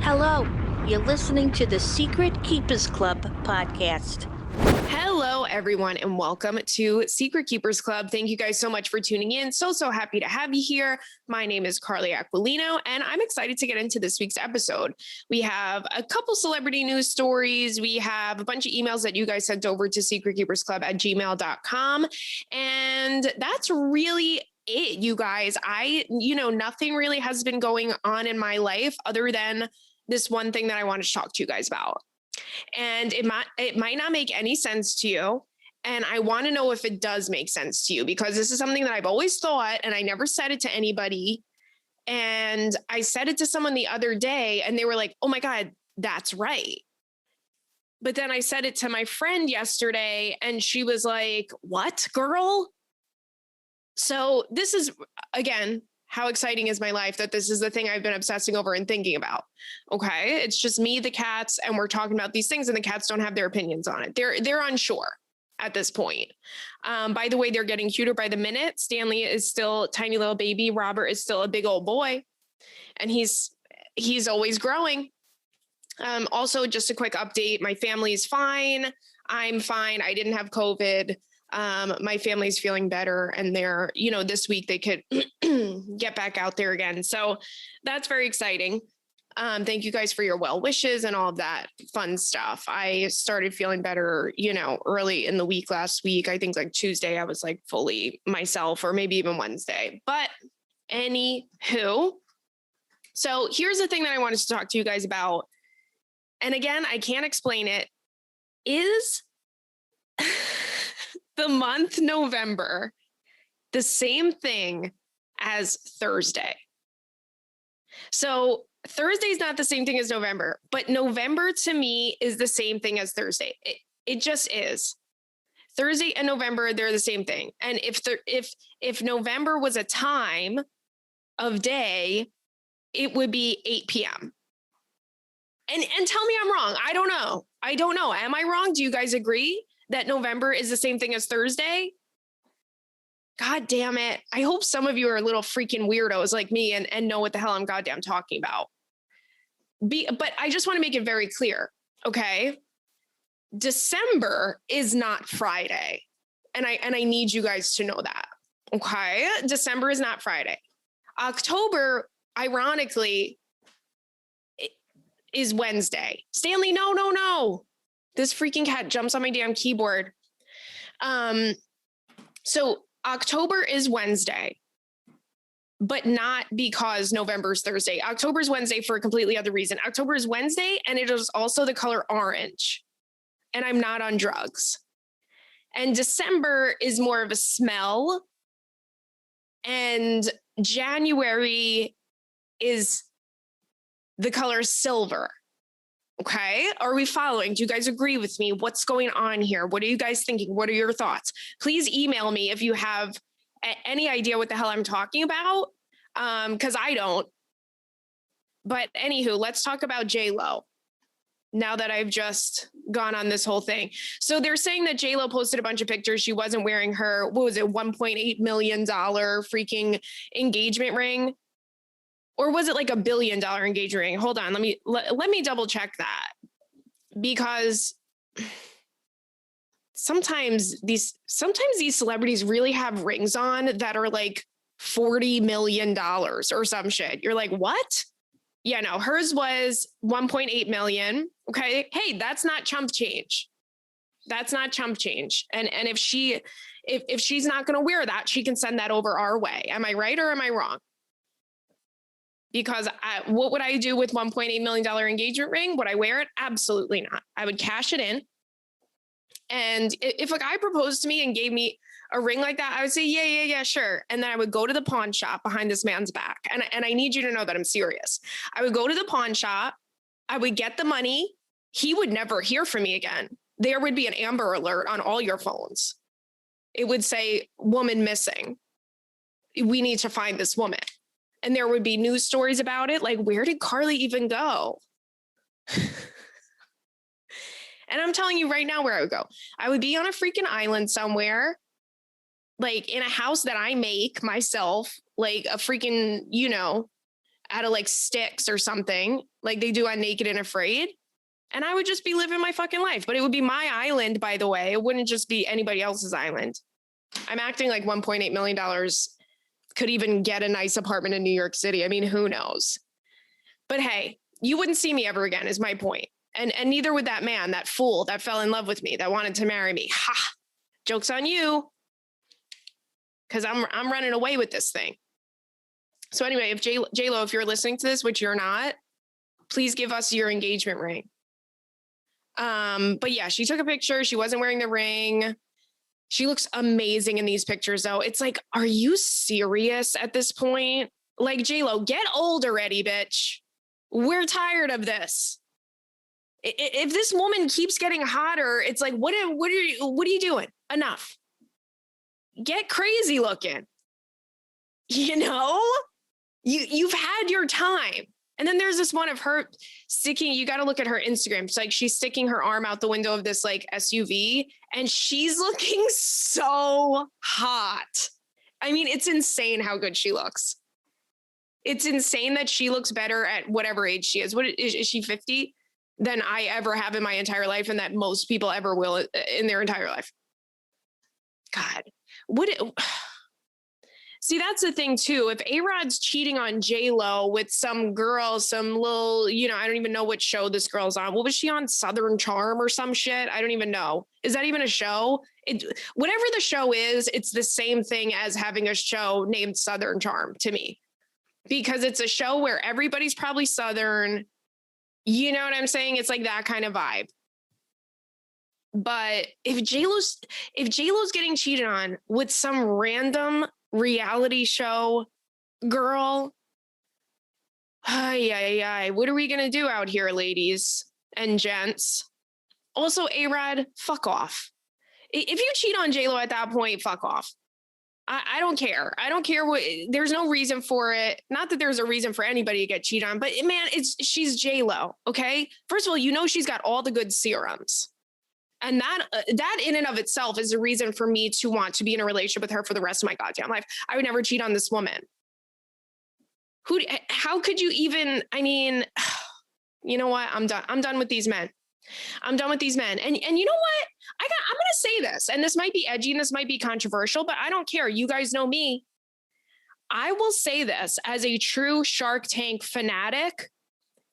Hello, you're listening to the Secret Keepers Club podcast. Hello, everyone, and welcome to Secret Keepers Club. Thank you guys so much for tuning in. So happy to have you here. My name is Carly Aquilino, and I'm excited to get into this week's episode. We have a couple celebrity news stories. We have a bunch of emails that you guys sent over to secretkeepersclub@gmail.com. And that's really it, you guys. Nothing really has been going on in my life other than this one thing that I wanted to talk to you guys about. And it might not make any sense to you. And I want to know if it does make sense to you, because this is something that I've always thought, and I never said it to anybody. And I said it to someone the other day, and they were like, oh my God, that's right. But then I said it to my friend yesterday, and she was like, what, girl? So this is, again, how exciting is my life that this is the thing I've been obsessing over and thinking about. Okay. It's just me, the cats, and we're talking about these things, and the cats don't have their opinions on it. They're unsure at this point. By the way, they're getting cuter by the minute. Stanley is still a tiny little baby. Robert is still a big old boy, and he's always growing. Also, just a quick update. My family is fine. I'm fine. I didn't have COVID. My family's feeling better, and they're, this week they could get back out there again. So that's very exciting. Thank you guys for your well wishes and all of that fun stuff. I started feeling better, early in the week last week. I think like Tuesday, I was like fully myself, or maybe even Wednesday. But anywho, so here's the thing that I wanted to talk to you guys about. And again, I can't explain it. Is the month November the same thing as Thursday? So Thursday is not the same thing as November, but November to me is the same thing as Thursday. It just is. Thursday and November, they're the same thing. And if November was a time of day, it would be 8 p.m. And tell me I'm wrong. I don't know. Am I wrong? Do you guys agree that November is the same thing as Thursday? God damn it. I hope some of you are little freaking weirdos like me and know what the hell I'm goddamn talking about. But I just want to make it very clear, okay? December is not Friday. And I need you guys to know that, okay? December is not Friday. October, ironically, is Wednesday. Stanley, no. This freaking cat jumps on my damn keyboard. So October is Wednesday, but not because November's Thursday. October is Wednesday for a completely other reason. October is Wednesday, and it is also the color orange. And I'm not on drugs. And December is more of a smell. And January is the color silver. Okay. Are we following? Do you guys agree with me? What's going on here? What are you guys thinking? What are your thoughts? Please email me if you have any idea what the hell I'm talking about. Because I don't. But anywho, let's talk about J-Lo. Now that I've just gone on this whole thing. So they're saying that J-Lo posted a bunch of pictures. She wasn't wearing her, what was it, $1.8 million freaking engagement ring? Or was it like $1 billion engagement ring? Hold on, let me double check that, because sometimes these celebrities really have rings on that are like $40 million or some shit. You're like, what? Yeah, no, hers was 1.8 million. Okay, hey, that's not chump change. That's not chump change. And if she's not going to wear that, she can send that over our way. Am I right or am I wrong? Because what would I do with $1.8 million engagement ring? Would I wear it? Absolutely not. I would cash it in. And if a guy proposed to me and gave me a ring like that, I would say, yeah, sure. And then I would go to the pawn shop behind this man's back. And I need you to know that I'm serious. I would go to the pawn shop. I would get the money. He would never hear from me again. There would be an Amber Alert on all your phones. It would say, woman missing. We need to find this woman. And there would be news stories about it. Like, where did Carly even go? And I'm telling you right now where I would go. I would be on a freaking island somewhere, like in a house that I make myself, like a freaking, out of like sticks or something like they do on Naked and Afraid. And I would just be living my fucking life. But it would be my island, by the way. It wouldn't just be anybody else's island. I'm acting like $1.8 million could even get a nice apartment in New York City. I mean, who knows? But hey, you wouldn't see me ever again is my point. And neither would that man, that fool that fell in love with me, that wanted to marry me. Ha! Joke's on you. Because I'm running away with this thing. So anyway, if J-Lo, if you're listening to this, which you're not, please give us your engagement ring. But yeah, she took a picture. She wasn't wearing the ring. She looks amazing in these pictures, though. It's like, are you serious at this point? Like, J-Lo, get old already, bitch. We're tired of this. If this woman keeps getting hotter, it's like, what are you doing? Enough. Get crazy looking. You know, you've had your time. And then there's this one of her sticking, you got to look at her Instagram. It's like she's sticking her arm out the window of this like SUV and she's looking so hot. I mean, it's insane how good she looks. It's insane that she looks better at whatever age she is. What is she 50 than I ever have in my entire life and that most people ever will in their entire life. God, see, that's the thing too. If A-Rod's cheating on J-Lo with some girl, some little, I don't even know what show this girl's on. What was she on? Southern Charm or some shit? I don't even know. Is that even a show? Whatever the show is, it's the same thing as having a show named Southern Charm to me. Because it's a show where everybody's probably Southern. You know what I'm saying? It's like that kind of vibe. But if J-Lo's getting cheated on with some random reality show girl, what are we going to do out here, ladies and gents? Also, A-Rod, fuck off. If you cheat on J-Lo at that point, fuck off. I don't care. I don't care there's no reason for it. Not that there's a reason for anybody to get cheated on, but man, she's J-Lo, okay? First of all, she's got all the good serums. And that in and of itself is a reason for me to want to be in a relationship with her for the rest of my goddamn life. I would never cheat on this woman. How could you even, I mean, you know what? I'm done. I'm done with these men. I'm done with these men. And you know what? I'm going to say this, and this might be edgy and this might be controversial, but I don't care. You guys know me. I will say this as a true Shark Tank fanatic.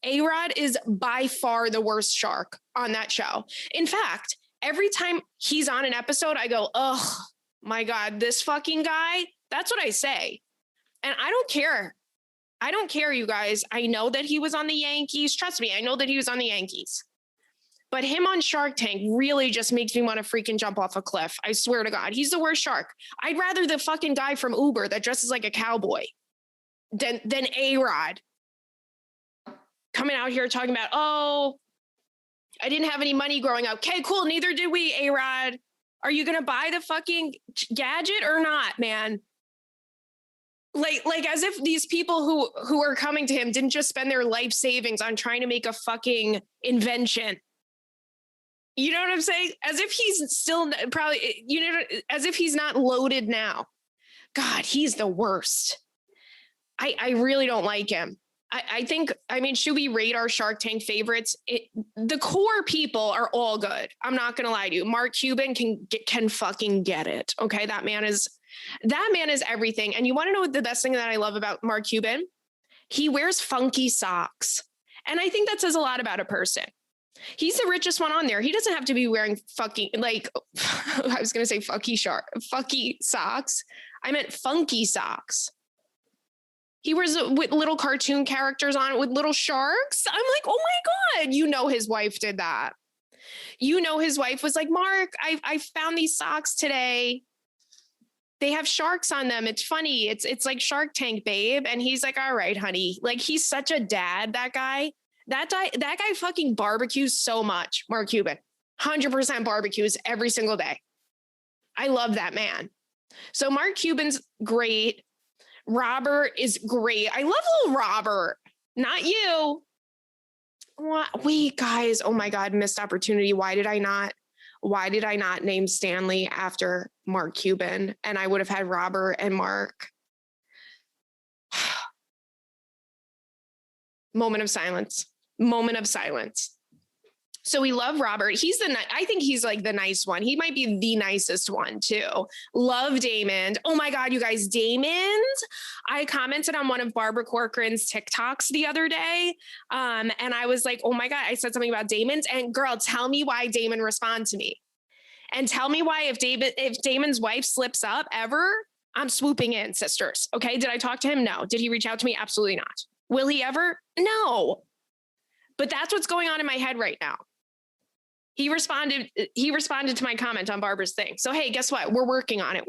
A-Rod is by far the worst shark on that show. In fact, every time he's on an episode, I go, oh my God, this fucking guy. That's what I say. And I don't care. I don't care, you guys. I know that he was on the Yankees. Trust me, I know that he was on the Yankees. But him on Shark Tank really just makes me want to freaking jump off a cliff. I swear to God, he's the worst shark. I'd rather the fucking guy from Uber that dresses like a cowboy than A-Rod coming out here talking about, oh, I didn't have any money growing up. Okay, cool. Neither did we, A-Rod. Are you going to buy the fucking gadget or not, man? Like as if these people who are coming to him didn't just spend their life savings on trying to make a fucking invention. You know what I'm saying? As if he's still probably, as if he's not loaded now. God, he's the worst. I really don't like him. I think, should we rate our Shark Tank favorites? The core people are all good. I'm not going to lie to you. Mark Cuban can fucking get it. Okay. That man is everything. And you want to know what the best thing that I love about Mark Cuban? He wears funky socks. And I think that says a lot about a person. He's the richest one on there. He doesn't have to be wearing fucking, like, I was going to say fucky socks. I meant funky socks. He wears with little cartoon characters on it with little sharks. I'm like, oh my God, his wife did that. His wife was like, Mark, I found these socks today. They have sharks on them. It's funny. It's like Shark Tank, babe. And he's like, all right, honey. Like, he's such a dad, that guy. That guy fucking barbecues so much, Mark Cuban. 100% barbecues every single day. I love that man. So Mark Cuban's great. Robert is great. I love little Robert. Not you. What? Wait, guys. Oh my God, missed opportunity. Why did I not name Stanley after Mark Cuban? And I would have had Robert and Mark. Moment of silence. Moment of silence. So we love Robert. I think he's like the nice one. He might be the nicest one too. Love Damon. Oh my God, you guys, Damon. I commented on one of Barbara Corcoran's TikToks the other day. And I was like, oh my God, I said something about Damon's, and girl, tell me why Damon responded to me. And tell me why if Damon's wife slips up ever, I'm swooping in, sisters. Okay. Did I talk to him? No. Did he reach out to me? Absolutely not. Will he ever? No. But that's what's going on in my head right now. He responded to my comment on Barbara's thing. So, hey, guess what? We're working on it.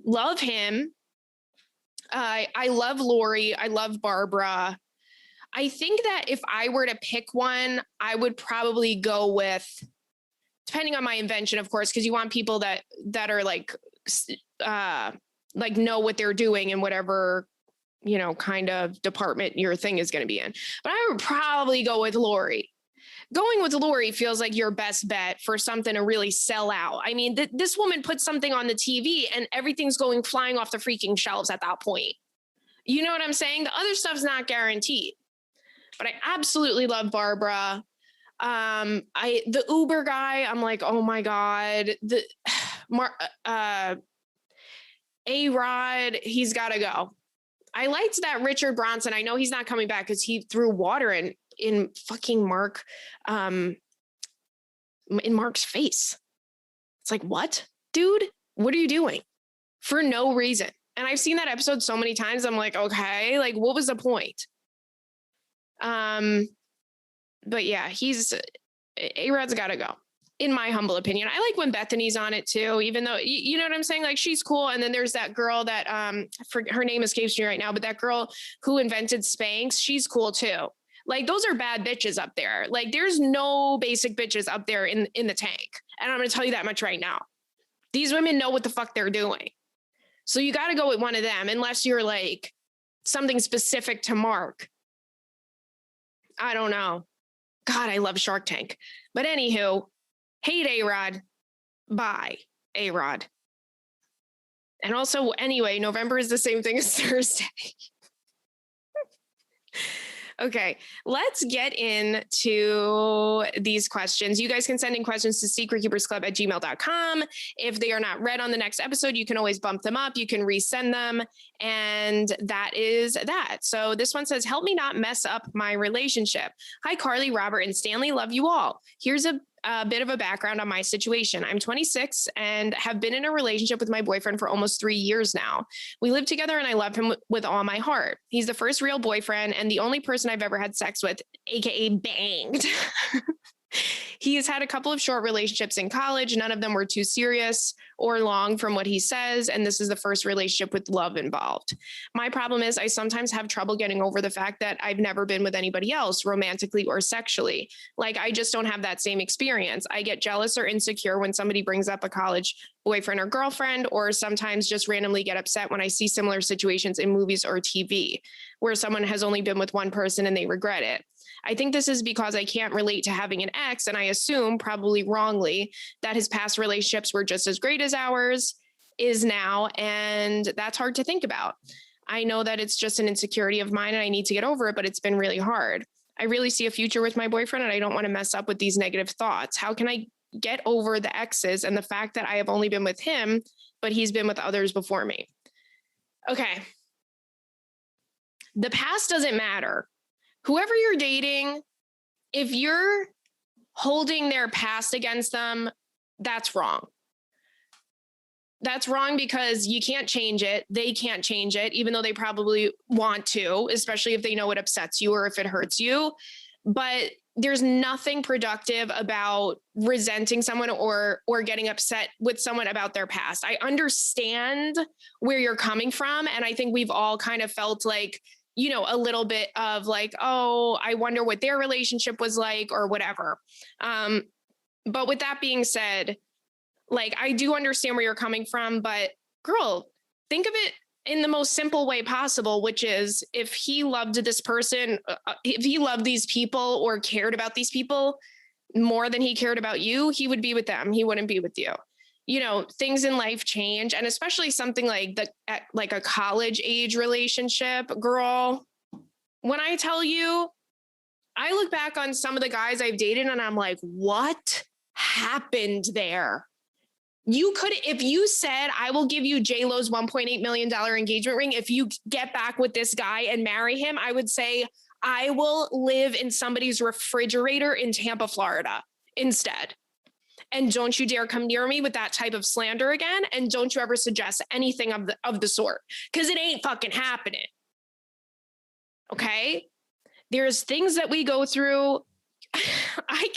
Love him. I love Lori. I love Barbara. I think that if I were to pick one, I would probably go with, depending on my invention, of course, because you want people that are like know what they're doing in whatever, kind of department your thing is going to be in. But I would probably go with Lori. Going with Lori feels like your best bet for something to really sell out. I mean, this woman put something on the TV and everything's going flying off the freaking shelves at that point. You know what I'm saying? The other stuff's not guaranteed. But I absolutely love Barbara. The Uber guy, I'm like, oh my God. A-Rod, he's got to go. I liked that Richard Bronson. I know he's not coming back because he threw water in fucking Mark, in Mark's face. It's like, what, dude? What are you doing? For no reason. And I've seen that episode so many times. I'm like, okay, like, what was the point? But yeah, A-Rod's got to go, in my humble opinion. I like when Bethany's on it too, even though, you know what I'm saying? Like, she's cool. And then there's that girl that, her name escapes me right now, but that girl who invented Spanx, she's cool too. Like, those are bad bitches up there. Like, there's no basic bitches up there in the tank. And I'm going to tell you that much right now. These women know what the fuck they're doing. So you got to go with one of them, unless you're like something specific to Mark. I don't know. God, I love Shark Tank. But anywho, hate A-Rod. Bye, A-Rod. And also, anyway, November is the same thing as Thursday. Okay, let's get into these questions. You guys can send in questions to secretkeepersclub@gmail.com. If they are not read on the next episode, you can always bump them up. You can resend them. And that is that. So this one says, help me not mess up my relationship. Hi, Carly, Robert, and Stanley. Love you all. Here's a bit of a background on my situation. I'm 26 and have been in a relationship with my boyfriend for almost 3 years now. We live together and I love him with all my heart. He's the first real boyfriend and the only person I've ever had sex with, aka banged. He has had a couple of short relationships in college. None of them were too serious or long from what he says. And this is the first relationship with love involved. My problem is I sometimes have trouble getting over the fact that I've never been with anybody else romantically or sexually. Like, I just don't have that same experience. I get jealous or insecure when somebody brings up a college boyfriend or girlfriend, or sometimes just randomly get upset when I see similar situations in movies or TV where someone has only been with one person and they regret it. I think this is because I can't relate to having an ex, and I assume, probably wrongly, that his past relationships were just as great as ours is now, and that's hard to think about. I know that it's just an insecurity of mine and I need to get over it, but it's been really hard. I really see a future with my boyfriend and I don't want to mess up with these negative thoughts. How can I get over the exes and the fact that I have only been with him, but he's been with others before me? Okay. The past doesn't matter. Whoever you're dating, if you're holding their past against them, that's wrong. That's wrong because you can't change it. They can't change it, even though they probably want to, especially if they know it upsets you or if it hurts you. But there's nothing productive about resenting someone or getting upset with someone about their past. I understand where you're coming from. And I think we've all kind of felt like, a little bit of like, oh, I wonder what their relationship was like or whatever. But with that being said, like, I do understand where you're coming from, but girl, think of it in the most simple way possible, which is if he loved this person, if he loved these people or cared about these people more than he cared about you, he would be with them. He wouldn't be with you. Things in life change. And especially something like a college age relationship, girl, When I tell you, I look back on some of the guys I've dated and I'm like, what happened there? You could, if you said, I will give you J-Lo's $1.8 million engagement ring if you get back with this guy and marry him, I would say, I will live in somebody's refrigerator in Tampa, Florida instead. And don't you dare come near me with that type of slander again. And don't you ever suggest anything of the sort, because it ain't fucking happening. Okay? There's things that we go through. I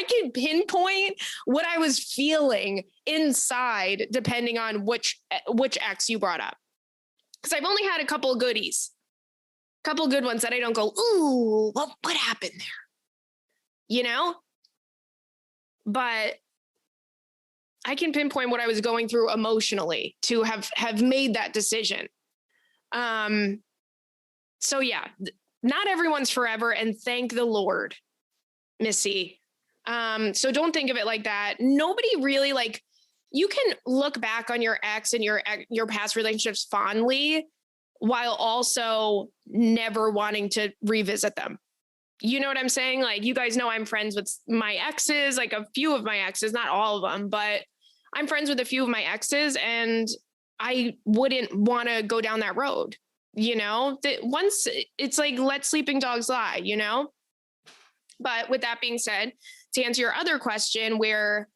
can pinpoint what I was feeling inside depending on which ex you brought up. Because I've only had a couple of goodies, a couple of good ones that I don't go, ooh, what happened there? You know? But I can pinpoint what I was going through emotionally to have made that decision. So yeah, not everyone's forever, and thank the Lord, Missy. So don't think of it like that. Nobody really, like, you can look back on your ex and your past relationships fondly while also never wanting to revisit them. You know what I'm saying? Like, you guys know I'm friends with my exes, like a few of my exes, not all of them, but I'm friends with a few of my exes, and I wouldn't want to go down that road. You know, that once it's like, let sleeping dogs lie, you know? But with that being said, to answer your other question, where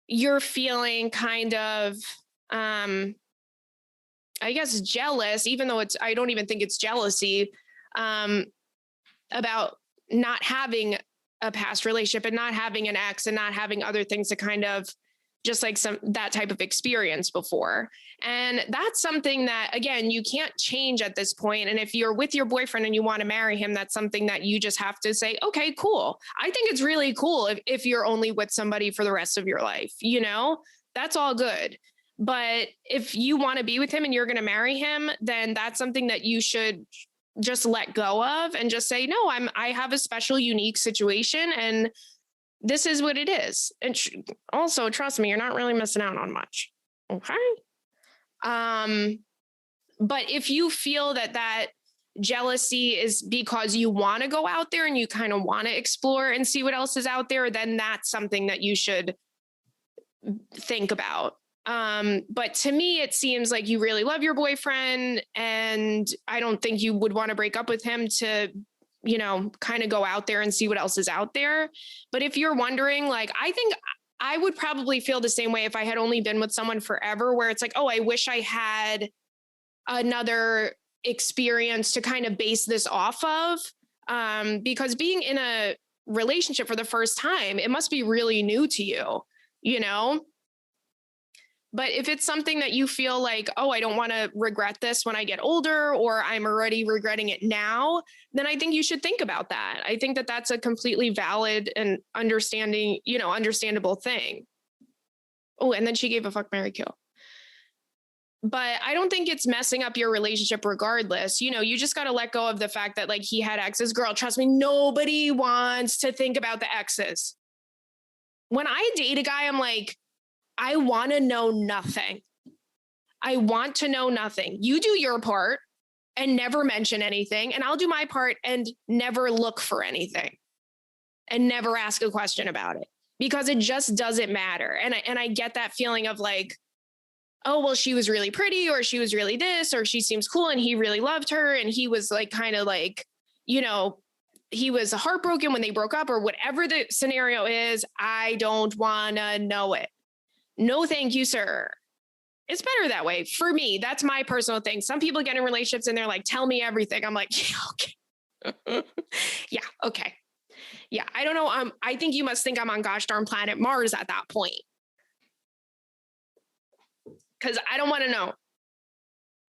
you're feeling kind of, I guess, jealous, even though I don't even think it's jealousy, about not having a past relationship and not having an ex and not having other things to kind of just like that type of experience before. And that's something that, again, you can't change at this point. And if you're with your boyfriend and you want to marry him, that's something that you just have to say, okay, cool. I think it's really cool if you're only with somebody for the rest of your life, you know, that's all good. But if you want to be with him and you're going to marry him, then that's something that you should just let go of and just say, no, I have a special, unique situation, and this is what it is. And also, trust me, you're not really missing out on much. Okay. But if you feel that jealousy is because you want to go out there and you kind of want to explore and see what else is out there, then that's something that you should think about. But to me, it seems like you really love your boyfriend, and I don't think you would want to break up with him to, you know, kind of go out there and see what else is out there. But if you're wondering, like, I think I would probably feel the same way if I had only been with someone forever, where it's like, oh, I wish I had another experience to kind of base this off of. Because being in a relationship for the first time, it must be really new to you, you know? But if it's something that you feel like, oh, I don't want to regret this when I get older, or I'm already regretting it now, then I think you should think about that. I think that that's a completely valid and understandable thing. Oh, and then she gave a fuck, marry, kill. But I don't think it's messing up your relationship regardless. You know, you just got to let go of the fact that, like, he had exes. Girl, trust me, nobody wants to think about the exes. When I date a guy, I'm like, I want to know nothing. I want to know nothing. You do your part and never mention anything, and I'll do my part and never look for anything and never ask a question about it, because it just doesn't matter. And I get that feeling of like, oh, well, she was really pretty, or she was really this, or she seems cool and he really loved her, and he was like kind of like, you know, he was heartbroken when they broke up, or whatever the scenario is. I don't want to know it. No, thank you, sir. It's better that way for me. That's my personal thing. Some people get in relationships and they're like, tell me everything. I'm like, yeah, okay. Yeah, okay. Yeah, I don't know. I think you must think I'm on gosh darn planet Mars at that point. Because I don't want to know.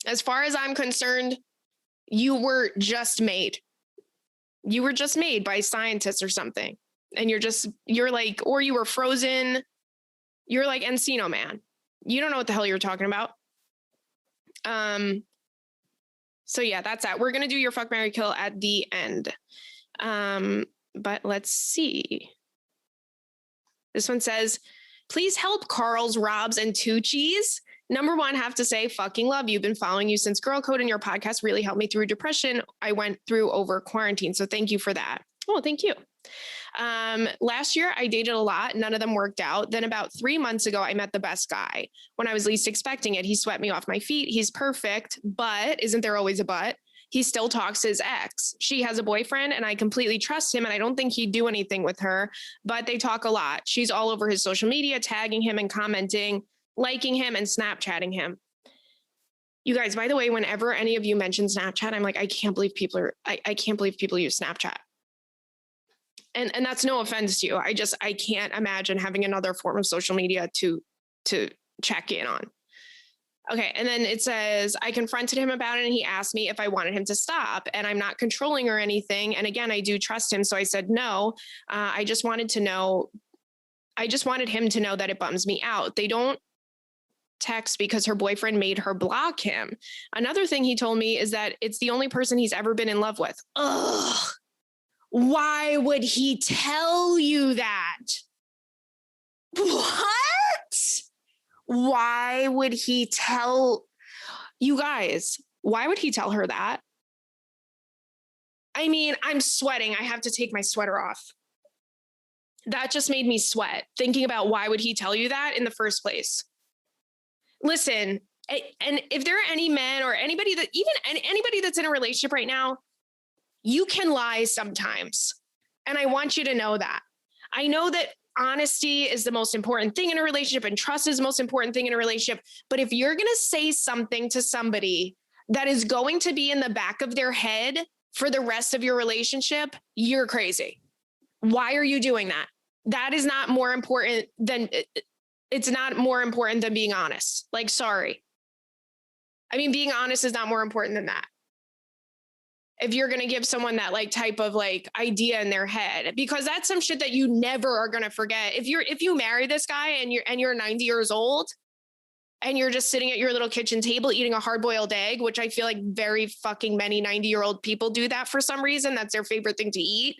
As far as I'm concerned, you were just made. You were just made by scientists or something. And you're like, or you were frozen. You're like Encino Man. You don't know what the hell you're talking about. So yeah, that's that. We're going to do your fuck, marry, kill at the end. But let's see. This one says, please help Carl's, Rob's, and Tucci's. Number one, have to say, fucking love you. Been following you since Girl Code, and your podcast really helped me through depression I went through over quarantine. So thank you for that. Oh, thank you. Last year I dated a lot. None of them worked out. Then about 3 months ago, I met the best guy when I was least expecting it. He swept me off my feet. He's perfect, but isn't there always a but? He still talks to his ex. She has a boyfriend and I completely trust him. And I don't think he'd do anything with her, but they talk a lot. She's all over his social media, tagging him and commenting, liking him and Snapchatting him. You guys, by the way, whenever any of you mention Snapchat, I'm like, I can't believe people use Snapchat. And that's no offense to you. I can't imagine having another form of social media to check in on. Okay. And then it says, I confronted him about it and he asked me if I wanted him to stop, and I'm not controlling or anything. And again, I do trust him. So I said, no, I just wanted him to know that it bums me out. They don't text because her boyfriend made her block him. Another thing he told me is that it's the only person he's ever been in love with. Ugh. Why would he tell you that? What? Why would he tell you guys? Why would he tell her that? I mean, I'm sweating. I have to take my sweater off. That just made me sweat thinking about why would he tell you that in the first place? Listen, and if there are any men or anybody that's in a relationship right now, you can lie sometimes. And I want you to know that. I know that honesty is the most important thing in a relationship and trust is the most important thing in a relationship. But if you're going to say something to somebody that is going to be in the back of their head for the rest of your relationship, you're crazy. Why are you doing that? That is not more important than, it's not more important than being honest. Like, sorry. I mean, being honest is not more important than that. If you're going to give someone that like type of like idea in their head, because that's some shit that you never are going to forget. If you marry this guy and you're 90 years old and you're just sitting at your little kitchen table eating a hard-boiled egg, which I feel like very fucking many 90-year-old people do that for some reason. That's their favorite thing to eat.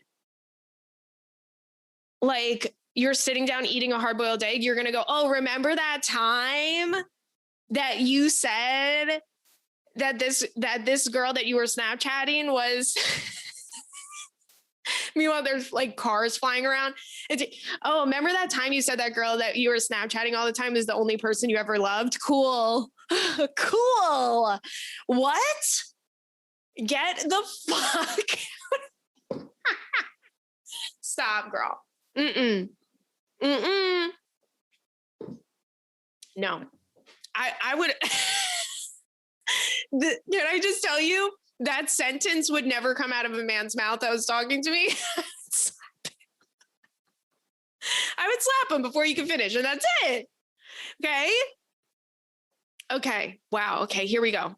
Like, you're sitting down eating a hard-boiled egg, you're going to go, oh, remember that time that you said that this girl that you were Snapchatting was meanwhile there's like cars flying around. Oh, remember that time you said that girl that you were Snapchatting all the time is the only person you ever loved? Cool. Cool. What? Get the fuck. Stop, girl. No, I would. Can I just tell you that sentence would never come out of a man's mouth that was talking to me? I would slap him before you can finish, and that's it. Okay. Wow. Okay. Here we go.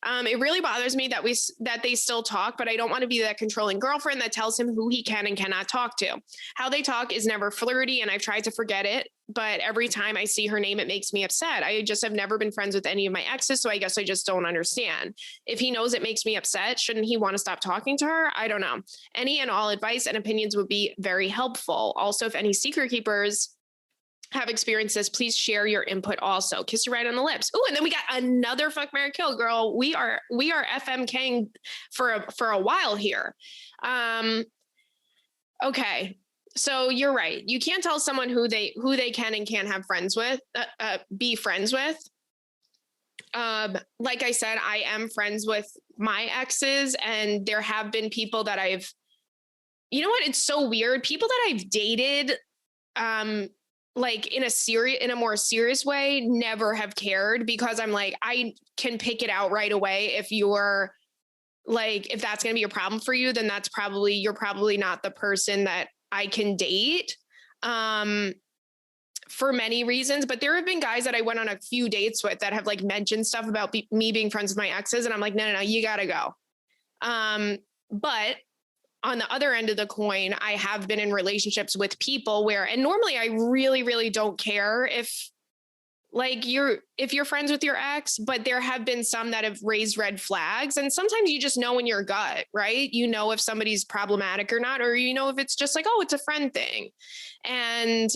It really bothers me that they still talk, but I don't want to be that controlling girlfriend that tells him who he can and cannot talk to. How they talk is never flirty, and I've tried to forget it, but every time I see her name, it makes me upset. I just have never been friends with any of my exes, so I guess I just don't understand. If he knows it makes me upset, shouldn't he want to stop talking to her? I don't know. Any and all advice and opinions would be very helpful. Also, if any secret keepers have experienced this, please share your input also. Kiss you right on the lips. Oh, and then we got another fuck, marry, kill, girl. We are FMKing for a while here. Okay. So you're right. You can't tell someone who they can and can't have friends with, be friends with. Like I said, I am friends with my exes, and there have been people that you know what? It's so weird. People that I've dated, like in a more serious way, never have cared, because I'm like, I can pick it out right away. If you're like, if that's going to be a problem for you, then you're probably not the person that I can date, for many reasons. But there have been guys that I went on a few dates with that have like mentioned stuff about me being friends with my exes. And I'm like, no, you gotta go. But on the other end of the coin, I have been in relationships with people where, and normally I really, really don't care if you're friends with your ex, but there have been some that have raised red flags. And sometimes you just know in your gut, right? You know if somebody's problematic or not, or you know if it's just like, oh, it's a friend thing. And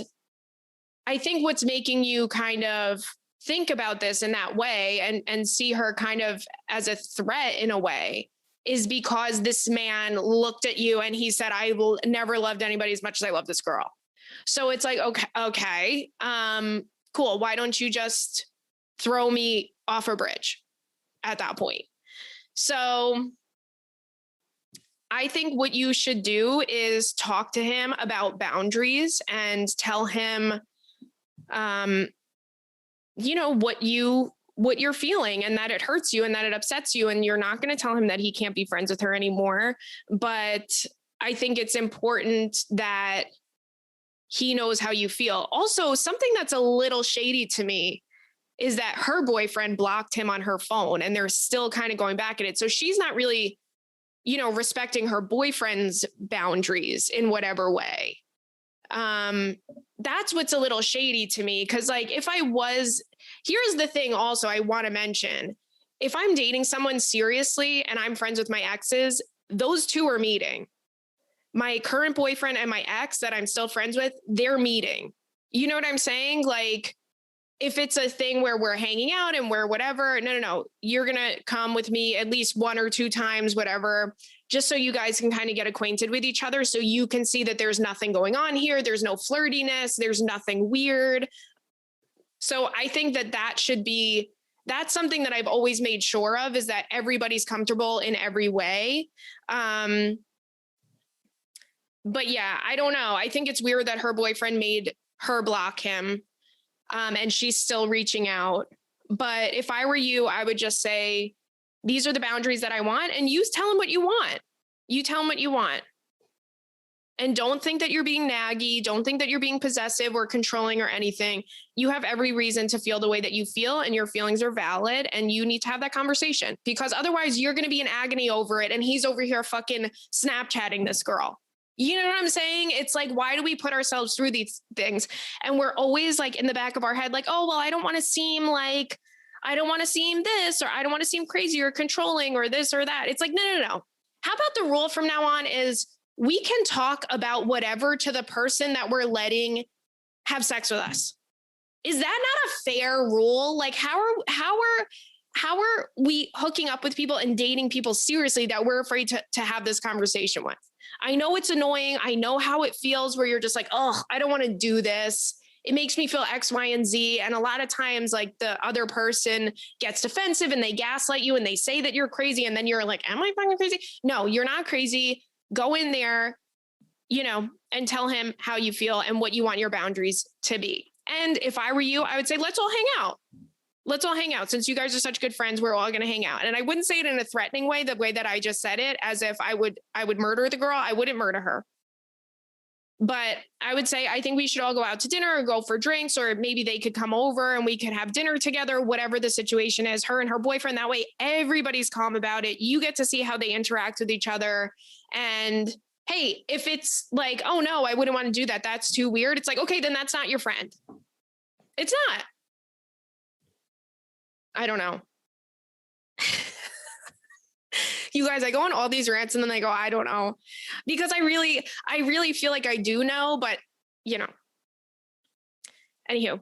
I think what's making you kind of think about this in that way and see her kind of as a threat in a way is because this man looked at you and he said, I will never loved anybody as much as I love this girl. So it's like, okay, cool. Why don't you just throw me off a bridge at that point? So I think what you should do is talk to him about boundaries and tell him, what you're feeling and that it hurts you and that it upsets you. And you're not going to tell him that he can't be friends with her anymore. But I think it's important that he knows how you feel. Also, something that's a little shady to me is that her boyfriend blocked him on her phone and they're still kind of going back at it. So she's not really, respecting her boyfriend's boundaries in whatever way. That's what's a little shady to me. Cause like, here's the thing also I want to mention, if I'm dating someone seriously and I'm friends with my exes, those two are meeting. My current boyfriend and my ex that I'm still friends with, they're meeting. You know what I'm saying? Like, if it's a thing where we're hanging out and we're whatever, no, you're going to come with me at least 1 or 2 times, whatever, just so you guys can kind of get acquainted with each other. So you can see that there's nothing going on here. There's no flirtiness. There's nothing weird. So I think that's something that I've always made sure of, is that everybody's comfortable in every way. But yeah, I don't know. I think it's weird that her boyfriend made her block him. And she's still reaching out. But if I were you, I would just say, these are the boundaries that I want. And you tell him what you want. You tell him what you want. And don't think that you're being naggy. Don't think that you're being possessive or controlling or anything. You have every reason to feel the way that you feel, and your feelings are valid. And you need to have that conversation, because otherwise you're going to be in agony over it. And he's over here fucking Snapchatting this girl. You know what I'm saying? It's like, why do we put ourselves through these things? And we're always like in the back of our head, like, oh, well, I don't want to seem this, or I don't want to seem crazy or controlling or this or that. It's like, no. How about the rule from now on is we can talk about whatever to the person that we're letting have sex with us. Is that not a fair rule? Like, how are we hooking up with people and dating people seriously that we're afraid to have this conversation with? I know it's annoying. I know how it feels where you're just like, oh, I don't want to do this. It makes me feel X, Y, and Z. And a lot of times, like, the other person gets defensive and they gaslight you and they say that you're crazy. And then you're like, am I fucking crazy? No, you're not crazy. Go in there, and tell him how you feel and what you want your boundaries to be. And if I were you, I would say, let's all hang out. Let's all hang out. Since you guys are such good friends, we're all going to hang out. And I wouldn't say it in a threatening way, the way that I just said it, as if I would murder the girl. I wouldn't murder her. But I would say, I think we should all go out to dinner or go for drinks, or maybe they could come over and we could have dinner together, whatever the situation is, her and her boyfriend. That way, everybody's calm about it. You get to see how they interact with each other. And hey, if it's like, oh no, I wouldn't want to do that, that's too weird. It's like, okay, then that's not your friend. It's not. I don't know. You guys, I go on all these rants and then I go, I don't know, because I really feel like I do know, but anywho.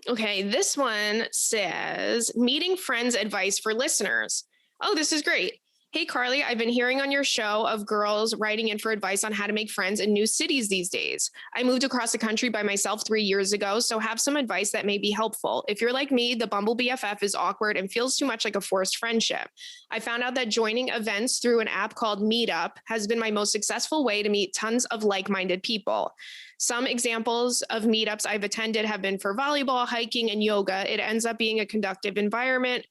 Okay. This one says, meeting friends advice for listeners. Oh, this is great. Hey, Carly, I've been hearing on your show of girls writing in for advice on how to make friends in new cities these days. I moved across the country by myself 3 years ago, so have some advice that may be helpful. If you're like me, the Bumble BFF is awkward and feels too much like a forced friendship. I found out that joining events through an app called Meetup has been my most successful way to meet tons of like-minded people. Some examples of meetups I've attended have been for volleyball, hiking, and yoga. It ends up being a conductive environment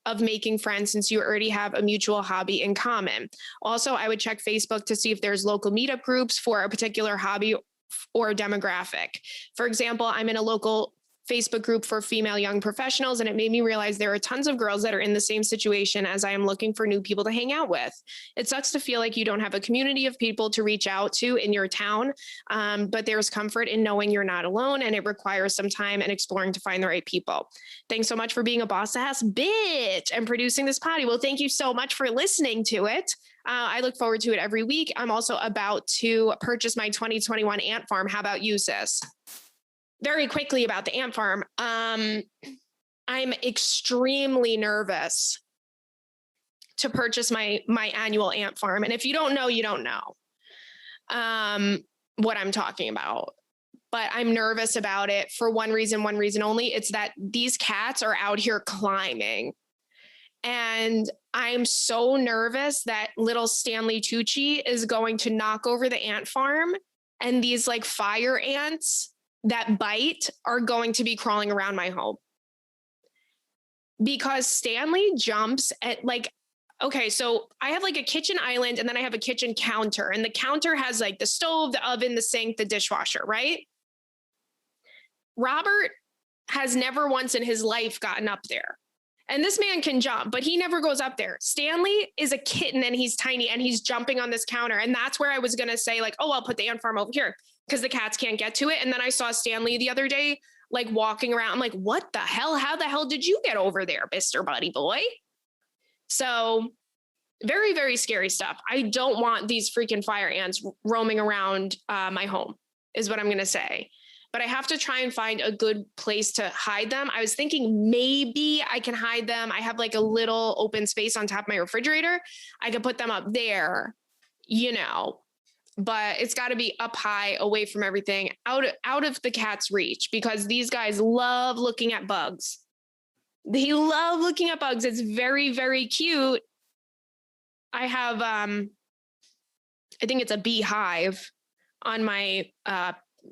of making friends, since you already have a mutual hobby in common. Also, I would check Facebook to see if there's local meetup groups for a particular hobby or demographic. For example, I'm in a local Facebook group for female young professionals, and it made me realize there are tons of girls that are in the same situation as I am, looking for new people to hang out with. It sucks to feel like you don't have a community of people to reach out to in your town, but there's comfort in knowing you're not alone, and it requires some time and exploring to find the right people. Thanks so much for being a boss-ass bitch and producing this potty. Well, thank you so much for listening to it. I look forward to it every week. I'm also about to purchase my 2021 ant farm. How about you, sis? very quickly about the ant farm. I'm extremely nervous to purchase my annual ant farm. And if you don't know, you don't know what I'm talking about. But I'm nervous about it for one reason only. It's that these cats are out here climbing. And I'm so nervous that little Stanley Tucci is going to knock over the ant farm, and these like fire ants that bite are going to be crawling around my home. Because Stanley jumps at like, okay, so I have like a kitchen island and then I have a kitchen counter, and the counter has like the stove, the oven, the sink, the dishwasher, right? Robert has never once in his life gotten up there. And this man can jump, but he never goes up there. Stanley is a kitten and he's tiny and he's jumping on this counter. And that's where I was going to say like, oh, I'll put the ant farm over here because the cats can't get to it. And then I saw Stanley the other day, like walking around. I'm like, what the hell? How the hell did you get over there, Mr. Buddy Boy? So very, very scary stuff. I don't want these freaking fire ants roaming around my home is what I'm going to say. But I have to try and find a good place to hide them. I was thinking maybe I can hide them. I have like a little open space on top of my refrigerator. I could put them up there, you know, but it's got to be up high, away from everything, out of the cat's reach, because these guys love looking at bugs. They love looking at bugs. It's very, very cute. I have, I think it's a beehive on my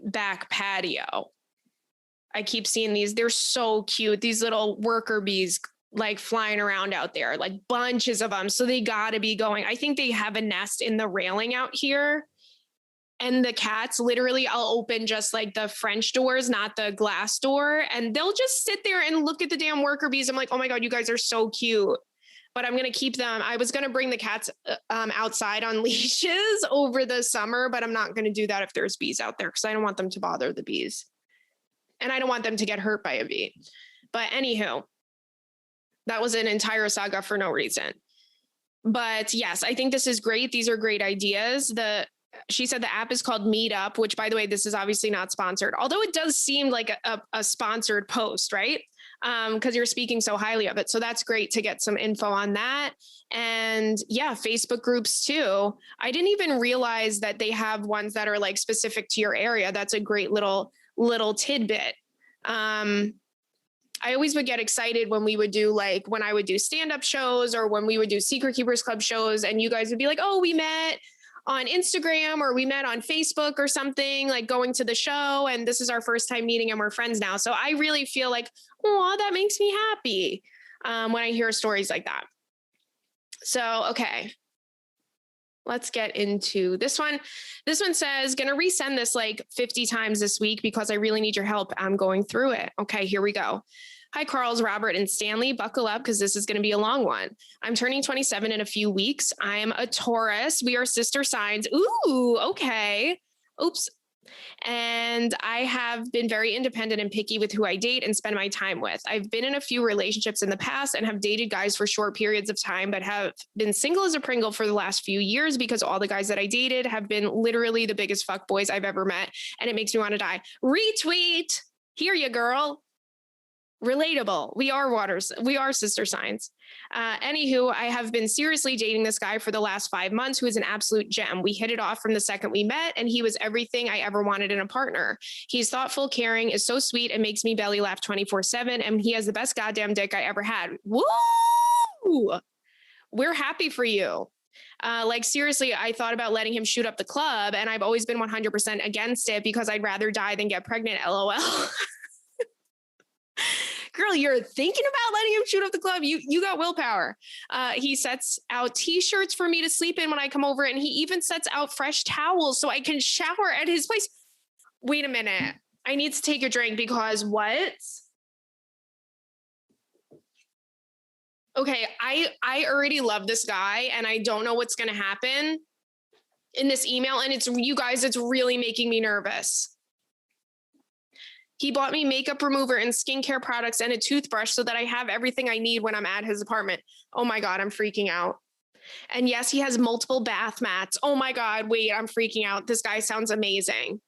back patio. I keep seeing these. They're so cute. These little worker bees like flying around out there, like bunches of them. So they got to be going. I think they have a nest in the railing out here. And the cats, literally, I'll open just like the French doors, not the glass door. And they'll just sit there and look at the damn worker bees. I'm like, oh my God, you guys are so cute. But I'm going to keep them. I was going to bring the cats outside on leashes over the summer, but I'm not going to do that if there's bees out there because I don't want them to bother the bees. And I don't want them to get hurt by a bee. But anywho, that was an entire saga for no reason. But yes, I think this is great. These are great ideas. She said the app is called Meetup, which, by the way, this is obviously not sponsored, although it does seem like a sponsored post, right? Because you're speaking so highly of it. So that's great to get some info on that. And yeah, Facebook groups too. I didn't even realize that they have ones that are like specific to your area. That's a great little tidbit. I always would get excited when we would do when I would do stand-up shows or when we would do Secret Keepers Club shows, and you guys would be like, oh, we met on Instagram or we met on Facebook or something, like going to the show, and this is our first time meeting and we're friends now. So I really feel like, oh, that makes me happy when I hear stories like that. So, okay, let's get into this one. This one says, going to resend this like 50 times this week because I really need your help. I'm going through it. Okay, here we go. Hi, Carls, Robert, and Stanley. Buckle up because this is going to be a long one. I'm turning 27 in a few weeks. I'm a Taurus. We are sister signs. Ooh, okay. Oops. And I have been very independent and picky with who I date and spend my time with. I've been in a few relationships in the past and have dated guys for short periods of time, but have been single as a Pringle for the last few years because all the guys that I dated have been literally the biggest fuckboys I've ever met. And it makes me want to die. Retweet. Hear ya, girl. Relatable. We are sister signs. Anywho, I have been seriously dating this guy for the last 5 months, who is an absolute gem. We hit it off from the second we met, and he was everything I ever wanted in a partner. He's thoughtful, caring, is so sweet, and makes me belly laugh 24/7. And he has the best goddamn dick I ever had. Woo! We're happy for you. Seriously, I thought about letting him shoot up the club, and I've always been 100% against it because I'd rather die than get pregnant. LOL. Girl, you're thinking about letting him shoot up the club. You got willpower. He sets out t-shirts for me to sleep in when I come over, and he even sets out fresh towels so I can shower at his place. Wait a minute. I need to take a drink because what? Okay, I already love this guy, and I don't know what's going to happen in this email, and it's really making me nervous. He bought me makeup remover and skincare products and a toothbrush so that I have everything I need when I'm at his apartment. Oh my God, I'm freaking out. And yes, he has multiple bath mats. Oh my God, wait, I'm freaking out. This guy sounds amazing.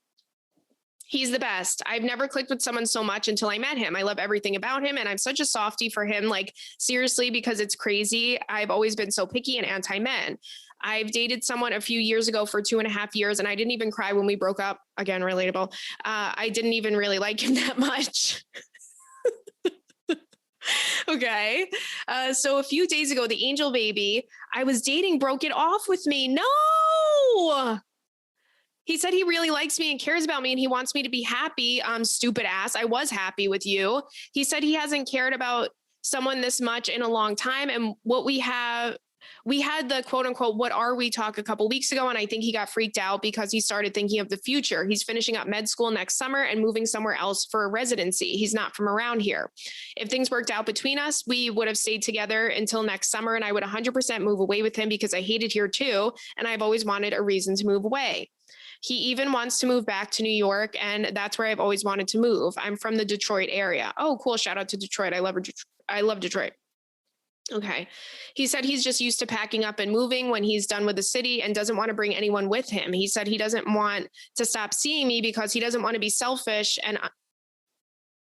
He's the best. I've never clicked with someone so much until I met him. I love everything about him. And I'm such a softie for him. Like, seriously, because it's crazy. I've always been so picky and anti-men. I've dated someone a few years ago for 2.5 years, and I didn't even cry when we broke up. Again, relatable. I didn't even really like him that much. Okay. So a few days ago, the angel baby I was dating broke it off with me. No. He said he really likes me and cares about me and he wants me to be happy. Stupid ass. I was happy with you. He said he hasn't cared about someone this much in a long time. And we had the quote unquote, what are we talk a couple weeks ago. And I think he got freaked out because he started thinking of the future. He's finishing up med school next summer and moving somewhere else for a residency. He's not from around here. If things worked out between us, we would have stayed together until next summer. And I would 100% move away with him because I hated here too. And I've always wanted a reason to move away. He even wants to move back to New York, and that's where I've always wanted to move. I'm from the Detroit area. Oh, cool. Shout out to Detroit. I love Detroit. Okay. He said he's just used to packing up and moving when he's done with the city and doesn't want to bring anyone with him. He said he doesn't want to stop seeing me because he doesn't want to be selfish and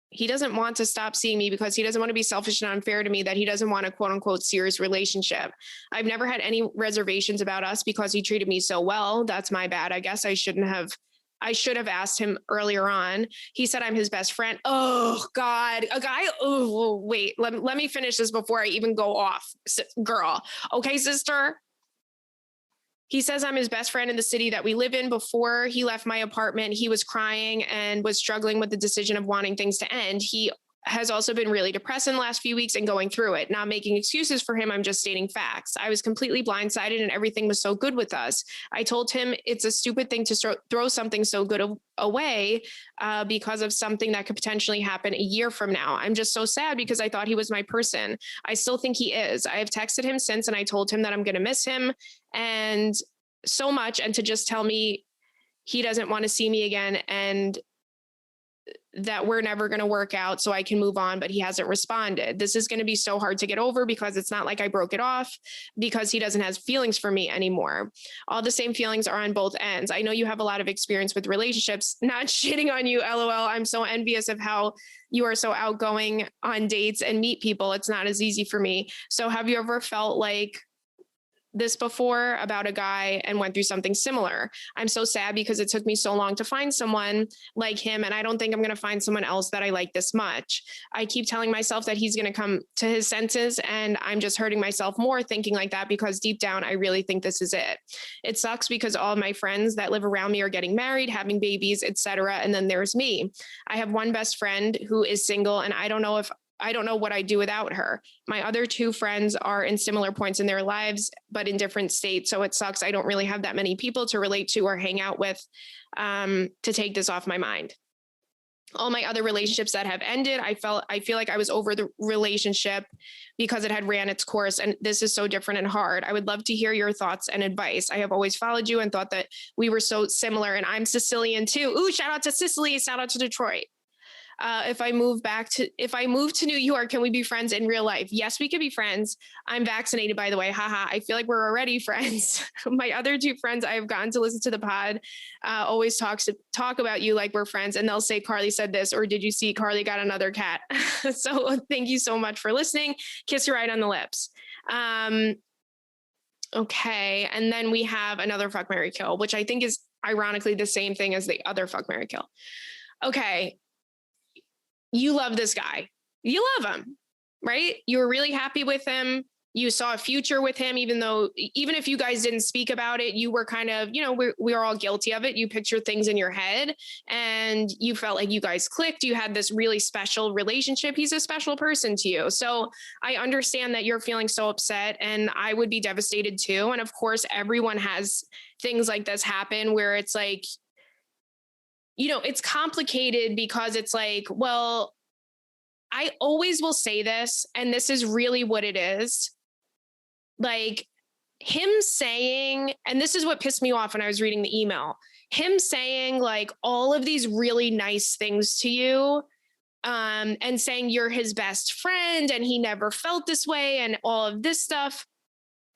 he doesn't want to stop seeing me because he doesn't want to be selfish and unfair to me, that he doesn't want a quote unquote serious relationship. I've never had any reservations about us because he treated me so well. That's my bad. I guess I should have asked him earlier on. He said I'm his best friend. Oh God, a guy. Oh, wait, let me finish this before I even go off, girl. Okay, sister. He says I'm his best friend in the city that we live in. Before he left my apartment, he was crying and was struggling with the decision of wanting things to end. He has also been really depressed in the last few weeks and going through it. Not making excuses for him, I'm just stating facts. I was completely blindsided and everything was so good with us. I told him it's a stupid thing to throw something so good away because of something that could potentially happen a year from now. I'm just so sad because I thought he was my person. I still think he is. I have texted him since and I told him that I'm going to miss him and so much, and to just tell me he doesn't want to see me again and that we're never going to work out so I can move on, but he hasn't responded. This is going to be so hard to get over because it's not like I broke it off because he doesn't have feelings for me anymore. All the same feelings are on both ends. I know you have a lot of experience with relationships, not shitting on you, LOL. I'm so envious of how you are so outgoing on dates and meet people. It's not as easy for me. So have you ever felt like this before about a guy and went through something similar? I'm so sad because it took me so long to find someone like him. And I don't think I'm going to find someone else that I like this much. I keep telling myself that he's going to come to his senses and I'm just hurting myself more thinking like that because deep down, I really think this is it. It sucks because all of my friends that live around me are getting married, having babies, etc. And then there's me. I have one best friend who is single and I don't know what I'd do without her. My other two friends are in similar points in their lives, but in different states. So it sucks. I don't really have that many people to relate to or hang out with to take this off my mind. All my other relationships that have ended, I feel like I was over the relationship because it had ran its course. And this is so different and hard. I would love to hear your thoughts and advice. I have always followed you and thought that we were so similar, and I'm Sicilian too. Ooh, shout out to Sicily. Shout out to Detroit. If I move to New York, can we be friends in real life? Yes, we could be friends. I'm vaccinated, by the way. Haha. I feel like we're already friends. My other two friends I have gotten to listen to the pod always talk about you like we're friends. And they'll say, Carly said this, or did you see Carly got another cat? So thank you so much for listening. Kiss you right on the lips. Okay. And then we have another fuck, marry, kill, which I think is ironically the same thing as the other fuck, marry, kill. Okay. You love this guy. You love him, right? You were really happy with him. You saw a future with him, even if you guys didn't speak about it, you were kind of, we're all guilty of it. You picture things in your head and you felt like you guys clicked. You had this really special relationship. He's a special person to you. So I understand that you're feeling so upset and I would be devastated too. And of course, everyone has things like this happen where it's like, it's complicated because it's like, well, I always will say this, and this is really what it is. Like him saying, and this is what pissed me off when I was reading the email, him saying like all of these really nice things to you, and saying you're his best friend and he never felt this way and all of this stuff.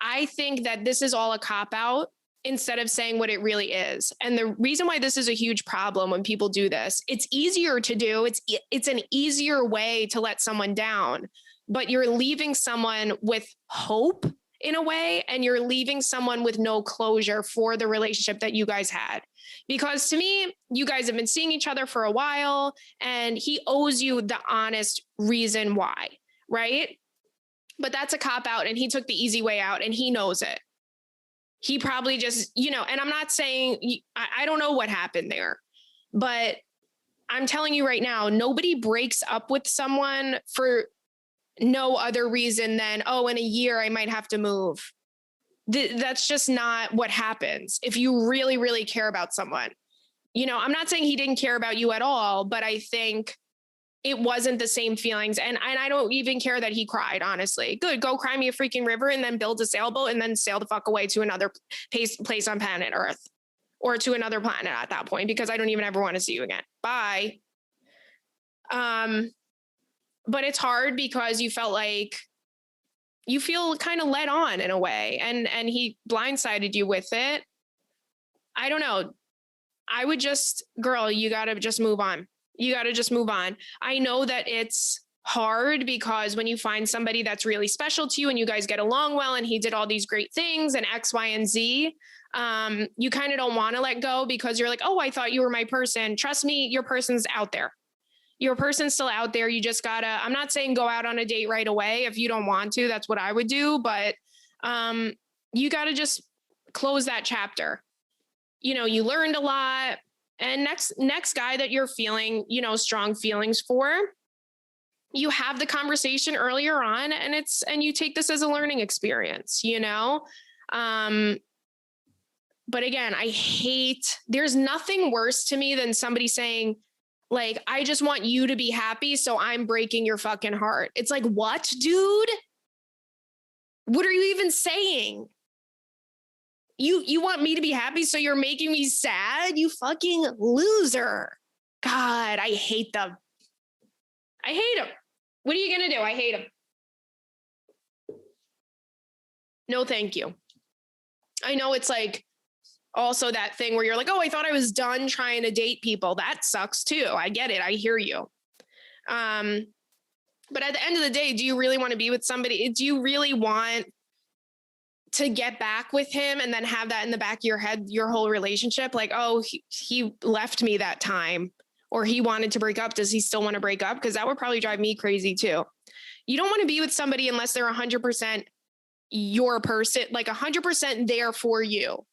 I think that this is all a cop out. instead of saying what it really is. And the reason why this is a huge problem when people do this, it's easier to do. It's an easier way to let someone down, but you're leaving someone with hope in a way, and you're leaving someone with no closure for the relationship that you guys had. Because to me, you guys have been seeing each other for a while, and he owes you the honest reason why, right? But that's a cop out, and he took the easy way out, and he knows it. He probably just, and I'm not saying, I don't know what happened there, but I'm telling you right now, nobody breaks up with someone for no other reason than, oh, in a year I might have to move. That's just not what happens if you really, really care about someone. I'm not saying he didn't care about you at all, but I think it wasn't the same feelings. And I don't even care that he cried, honestly. Good, go cry me a freaking river and then build a sailboat and then sail the fuck away to another place on planet Earth, or to another planet at that point, because I don't even ever want to see you again. Bye. But it's hard because you felt like you feel kind of led on in a way, and he blindsided you with it. I don't know. I would just, girl, you got to just move on. You got to just move on. I know that it's hard because when you find somebody that's really special to you and you guys get along well and he did all these great things and X, Y, and Z, you kind of don't want to let go because you're like, oh, I thought you were my person. Trust me, your person's out there. Your person's still out there. You just gotta, I'm not saying go out on a date right away. If you don't want to, that's what I would do. But you got to just close that chapter. You learned a lot. And next guy that you're feeling, strong feelings for, you have the conversation earlier on, and you take this as a learning experience, But again, there's nothing worse to me than somebody saying, like, I just want you to be happy, so I'm breaking your fucking heart. It's like, what, dude? What are you even saying? You want me to be happy, so you're making me sad? You fucking loser. God, I hate them. I hate them. What are you going to do? I hate them. No, thank you. I know it's like also that thing where you're like, oh, I thought I was done trying to date people. That sucks too. I get it. I hear you. But at the end of the day, do you really want to be with somebody? Do you really want to get back with him and then have that in the back of your head, your whole relationship? Like, oh, he left me that time, or he wanted to break up. Does he still want to break up? Because that would probably drive me crazy too. You don't want to be with somebody unless they're 100% your person, like 100% there for you.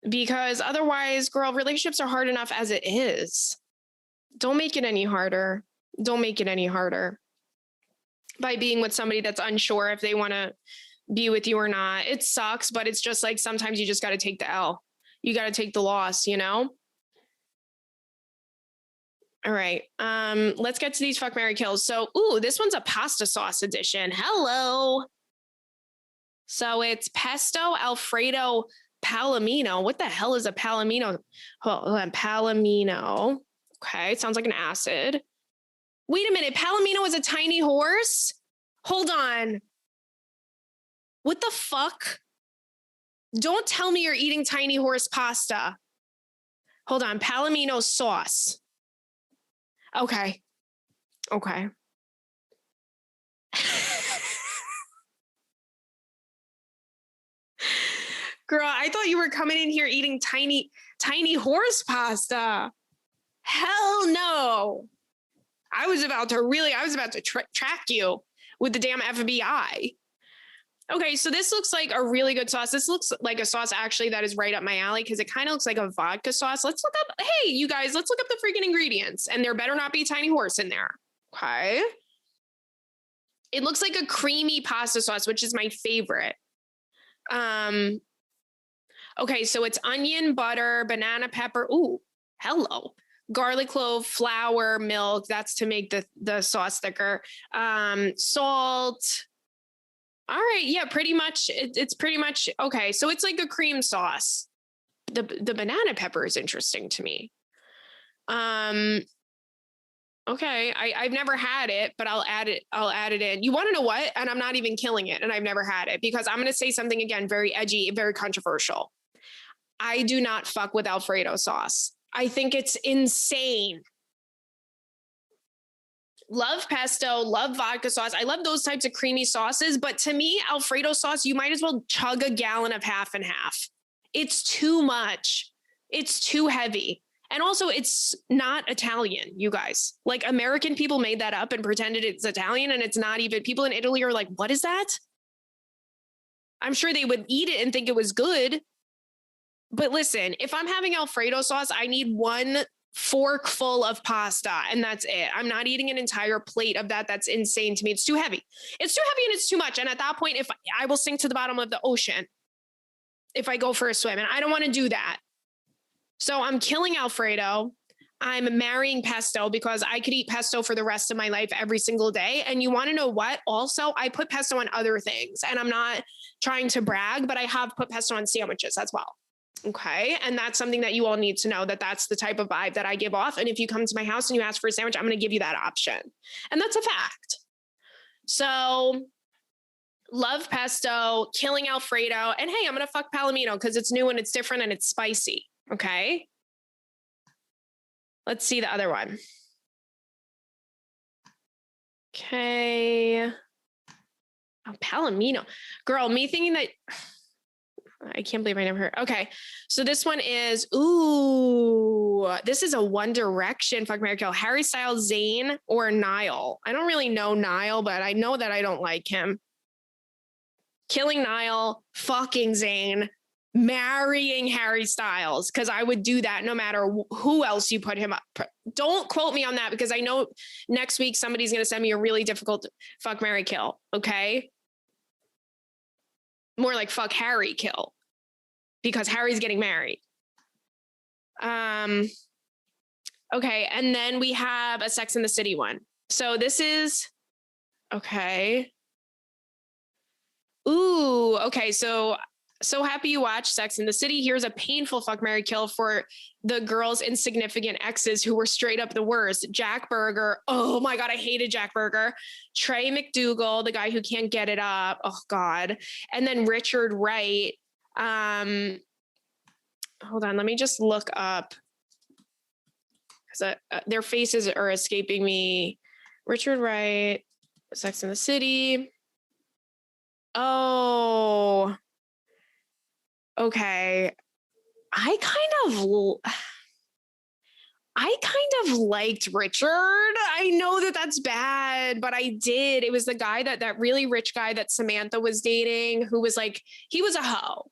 Because otherwise, girl, relationships are hard enough as it is. Don't make it any harder. Don't make it any harder by being with somebody that's unsure if they want to be with you or not. It sucks, but it's just like, sometimes you just got to take the L. You got to take the loss, All right. Let's get to these fuck, marry, kills. So, this one's a pasta sauce edition. Hello. So it's pesto, Alfredo, palomino. What the hell is a palomino? Palomino. Okay. It sounds like an acid. Wait a minute. Palomino is a tiny horse? Hold on. What the fuck? Don't tell me you're eating tiny horse pasta. Hold on. Palomino sauce. Okay. Girl, I thought you were coming in here eating tiny horse pasta. Hell no. I was about to track you with the damn FBI. Okay, so this looks like a really good sauce. This looks like a sauce actually that is right up my alley because it kind of looks like a vodka sauce. Let's look up, hey, you guys, let's look up the freaking ingredients. And there better not be tiny horse in there. Okay. It looks like a creamy pasta sauce, which is my favorite. Okay, so it's onion, butter, banana pepper. Ooh, hello. Garlic clove, flour, milk. That's to make the sauce thicker. Salt. All right, yeah, pretty much. It's pretty much okay. So it's like a cream sauce. The banana pepper is interesting to me. Okay. I've never had it, but I'll add it. I'll add it in. You want to know what? And I'm not even killing it. And I've never had it because I'm going to say something again, very edgy, very controversial. I do not fuck with Alfredo sauce. I think it's insane. Love pesto, love vodka sauce. I love those types of creamy sauces. But to me, Alfredo sauce, you might as well chug a gallon of half and half. It's too much. It's too heavy. And also, it's not Italian, you guys. Like, American people made that up and pretended it's Italian, and it's not even. People in Italy are like, what is that? I'm sure they would eat it and think it was good. But listen, if I'm having Alfredo sauce, I need one fork full of pasta and that's it. I'm not eating an entire plate of that. That's insane to me. It's too heavy. It's too heavy and it's too much. And at that point, if I will sink to the bottom of the ocean if I go for a swim, and I don't want to do that. So I'm killing Alfredo. I'm marrying pesto because I could eat pesto for the rest of my life every single day. And you want to know what? Also, I put pesto on other things, and I'm not trying to brag, but I have put pesto on sandwiches as well. Okay. And that's something that you all need to know, that that's the type of vibe that I give off. And if you come to my house and you ask for a sandwich, I'm going to give you that option. And that's a fact. So love pesto, killing Alfredo. And hey, I'm going to fuck Palomino because it's new and it's different and it's spicy. Okay. Let's see the other one. Okay. Oh, Palomino. Girl, me thinking that... I can't believe I never heard. Okay. So this one is, this is a One Direction fuck, marry, kill. Harry Styles, Zayn, or Niall. I don't really know Niall, but I know that I don't like him. Killing Niall, fucking Zayn, marrying Harry Styles, because I would do that no matter who else you put him up. Don't quote me on that because I know next week somebody's going to send me a really difficult fuck, marry, kill. Okay. More like fuck, Harry, kill. Because Harry's getting married. Okay. And then we have a Sex and the City one. So this is, okay. Okay. So happy you watched Sex and the City. Here's a painful fuck, marry, kill for the girl's insignificant exes who were straight up the worst. Jack Berger. Oh my God. I hated Jack Berger. Trey McDougal, the guy who can't get it up. Oh God. And then Richard Wright. Hold on, let me just look up because their faces are escaping me. Richard Wright, Sex and the City. Oh, okay. I kind of liked Richard. I know that that's bad, but I did. It was the guy that really rich guy that Samantha was dating, who was like, he was a hoe.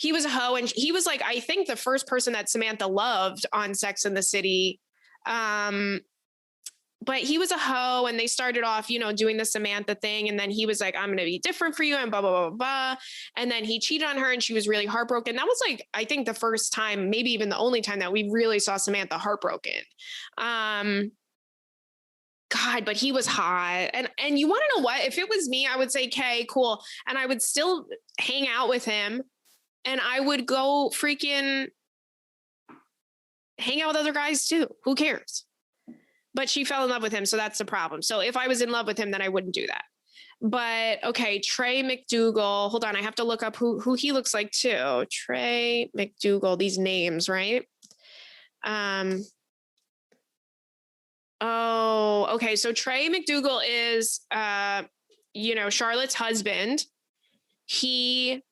He was a hoe. And he was like, I think the first person that Samantha loved on Sex and the City. But he was a hoe, and they started off, doing the Samantha thing. And then he was like, I'm going to be different for you and blah, blah, blah, blah. And then he cheated on her and she was really heartbroken. That was like, I think the first time, maybe even the only time that we really saw Samantha heartbroken. God, but he was hot. And you want to know what? If it was me, I would say, okay, cool. And I would still hang out with him, and I would go freaking hang out with other guys too. Who cares? But she fell in love with him, so that's the problem. So if I was in love with him, then I wouldn't do that. But okay, Trey McDougal. Hold on, I have to look up who he looks like too. Trey McDougal. These names, right? Oh, okay. So Trey McDougal is, Charlotte's husband. He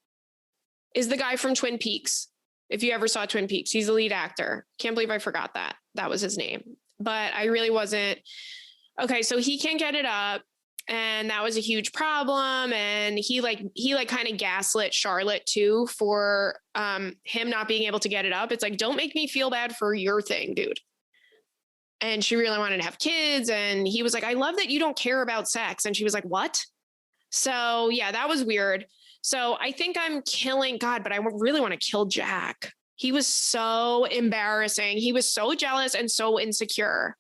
is the guy from Twin Peaks. If you ever saw Twin Peaks, he's the lead actor. Can't believe I forgot that. That was his name. But I really wasn't. Okay, so he can't get it up, and that was a huge problem. And he kind of gaslit Charlotte too for him not being able to get it up. It's like, don't make me feel bad for your thing, dude. And she really wanted to have kids, and he was like, I love that you don't care about sex. And she was like, what? So yeah, that was weird. So I think I'm killing God, but I really want to kill Jack. He was so embarrassing. He was so jealous and so insecure.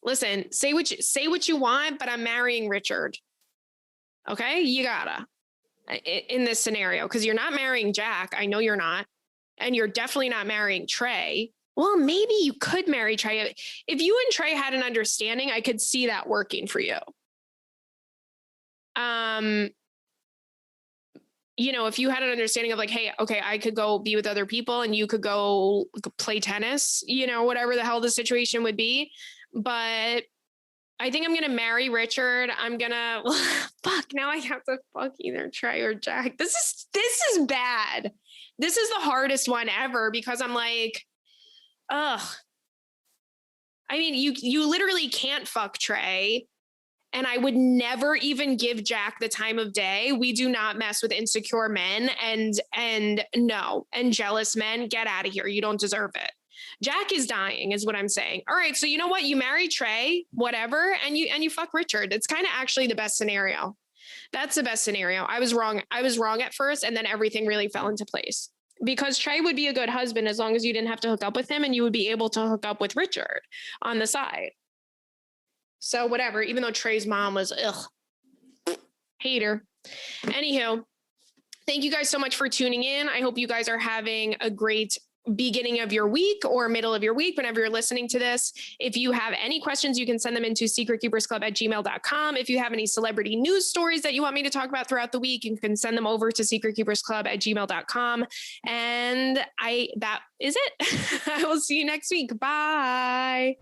Listen, say what you want, but I'm marrying Richard. Okay. You gotta, in this scenario, because you're not marrying Jack. I know you're not. And you're definitely not marrying Trey. Well, maybe you could marry Trey. If you and Trey had an understanding, I could see that working for you. If you had an understanding of like, hey, okay, I could go be with other people and you could go play tennis, whatever the hell the situation would be. But I think I'm going to marry Richard. I'm going to, fuck, now I have to fuck either Trey or Jack. This is bad. This is the hardest one ever because I'm like, ugh. I mean, you literally can't fuck Trey. And I would never even give Jack the time of day. We do not mess with insecure men and no, and jealous men. Get out of here. You don't deserve it. Jack is dying is what I'm saying. All right. So you know what? You marry Trey, whatever, and you fuck Richard. It's kind of actually the best scenario. That's the best scenario. I was wrong at first, and then everything really fell into place. Because Trey would be a good husband as long as you didn't have to hook up with him and you would be able to hook up with Richard on the side. So whatever, even though Trey's mom was, hater. Anywho, thank you guys so much for tuning in. I hope you guys are having a great beginning of your week or middle of your week, whenever you're listening to this. If you have any questions, you can send them into secretkeepersclub@gmail.com. If you have any celebrity news stories that you want me to talk about throughout the week, you can send them over to secretkeepersclub@gmail.com. And that is it. I will see you next week. Bye.